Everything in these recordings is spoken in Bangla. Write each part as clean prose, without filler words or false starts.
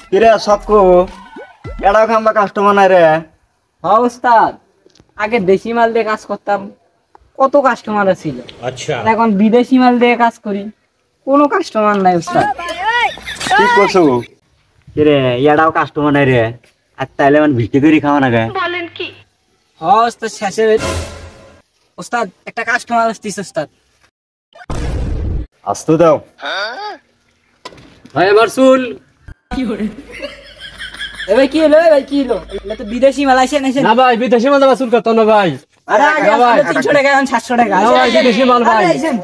কিরে সকু এটাও খাম্বা কাস্টমার নাই রে? হ্যাঁ ওস্তাদ, আগে দেশি মাল দিয়ে কাজ করতাম, কত কাস্টমার ছিল। আচ্ছা, এখন বিদেশি মাল দিয়ে কাজ করি, কোনো কাস্টমার নাই ওস্তাদ। ঠিক করছো। কিরে এটাও কাস্টমার নাই রে? আর তাইলে মানে ভিটি করে খাওয়া না গায়ে? হ্যাঁ ওস্তাদ, শেষে ওস্তাদ একটা কাস্টমার আসতিস ওস্তাদ। আসতো দাও। ভাই আমার চুল এবার কি হলো? এবার কি হলো? এটা তো বিদেশি মাল আসে না। না ভাই, বিদেশি মাল আমার চুল কাটতো না ভাই। আরে আগে না ভাই, 300 টাকা, এখন 700 টাকা। না ভাই, বিদেশি মাল ভাই। আরে আইসেন।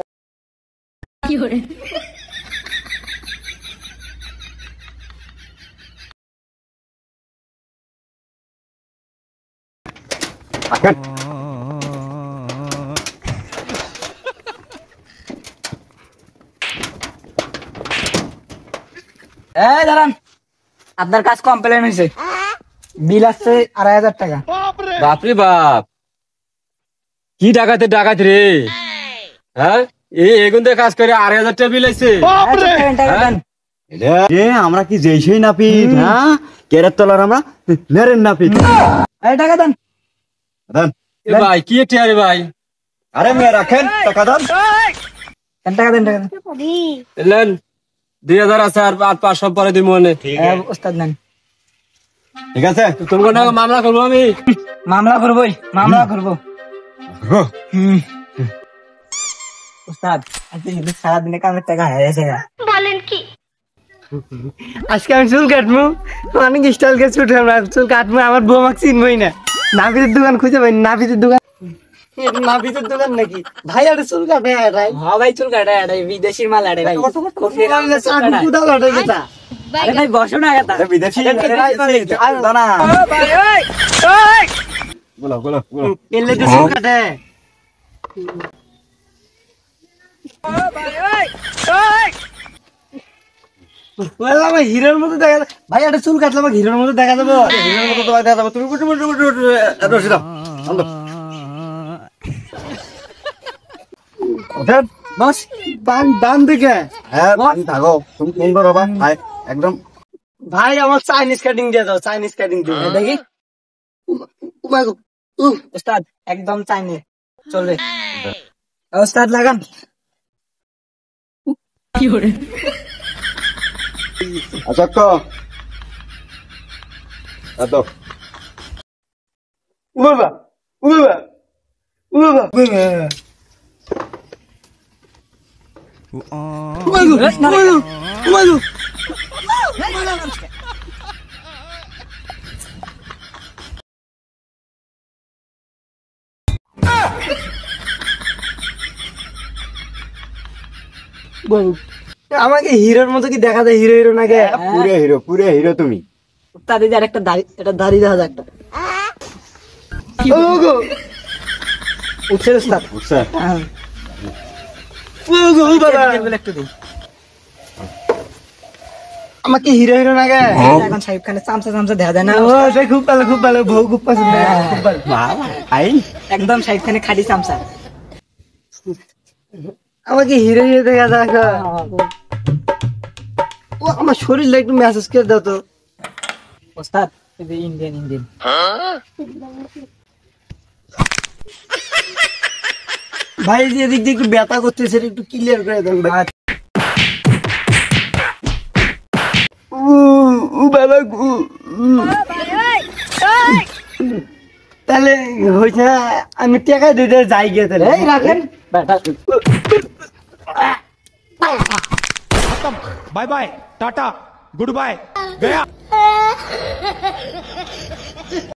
এই দাঁড়ান, আপনার কাজ কমপ্লেন হয়েছে, বিল আসছে 2500 টাকা। বাপরে বাপ, কি ডাকাতে ডাকাত রে। হ্যাঁ, এগুন দিয়ে কাজ করে 2500 টাকা বিল আইছে। টাকা দেন। এ আমরা কি যেইসই নাপিত? হ্যাঁ, কেরের তলার আমরা নেরের নাপিত। এই টাকা দেন। দেন। এ ভাই কি একটা রে ভাই। আরে মেয়ে রাখেন, টাকা দেন। টাকা দেন, টাকা দেন। এলেন 2000 আছে, আর 500 পরে দিব মনে। ওস্তাদ নেন। ঠিক আছে, তোমার নামে মামলা করবো আমি। মামলা করবোই, মামলা করবো। ওস্তাদ আজকে কিন্তু সারাদিনে কামের টাকা হয়ে গেছে। আজকে আমি চুল কাটবো, অনেক স্টাইল কে ছুটে আমরা চুল কাটবো। আমার বউ আমাকে চিনবই না, নাপিতের দোকান খুঁজে পাই। নাপিতের দোকান, নাপিতের দোকান নাকি ভাই? আরে চুল কাটে এটাই। হ্যাঁ ভাই, চুল কাটে এটাই, বিদেশি মাল এটাই ভাই। আরে ভাই বসো না এটা। বিদেশি বলো বলো বলো। এলে তো চুল কাটে। হিরোর মতো দেখা যায় ভাই, একটা চুল কাটলে আমাকে হিরোর মতো দেখা যাবো। হিরোর মতো তোমায় দেখা যাবে। তুমি বুঝো বুঝো বুঝো রশি দাও। ওঠেন। বস দান দেখে। হ্যাঁ থাকো, তুমি ফোন করো ভাই। একদম ভাই আমার চাইনিজ কাটিং দিয়ে দাও, চাইনিজ কাটিং দিয়ে দেখি। ওস্তাদ একদম চাইনিজ চলবে। ওস্তাদ লাগান। আচ্ছা এত বাবা বাবা বাবা আমাকে হিরোর মতো কি দেখা যায়? হিরো হিরো নাকি? পুরে হিরো তুমি। তাদের আর একটা দাড়ি, এটা দাড়ি দেখা যায় একটা। উঠছে ওস্তাদ, বুঝছে? একটু দিন। আমাকে হিরো হিরো নাকি? এখন সাহেব খানের চামচা চামচা দেখা যায় না? খুব ভালো, খুব ভালো, বউ খুব পছন্দ, খুব ভালো। একদম সাহেব খানের খাঁটি চামচা। আমাকে হিরো হিরো দেখা যায়। ও আমার শরীরটা একটু মেসেজ করে দাও তো ওস্তাদ। ইন্ডিয়ান ইন্ডিয়ান ভাই, যে এদিক দিয়ে একটু ব্যথা করতেছে, একটু ক্লিয়ার করে দেন ভাই। তাহলে হয়েছে, আমি টাকা দিতে যাই গিয়ে। তাহলে রাখেন। Bye bye, tata, goodbye, गया।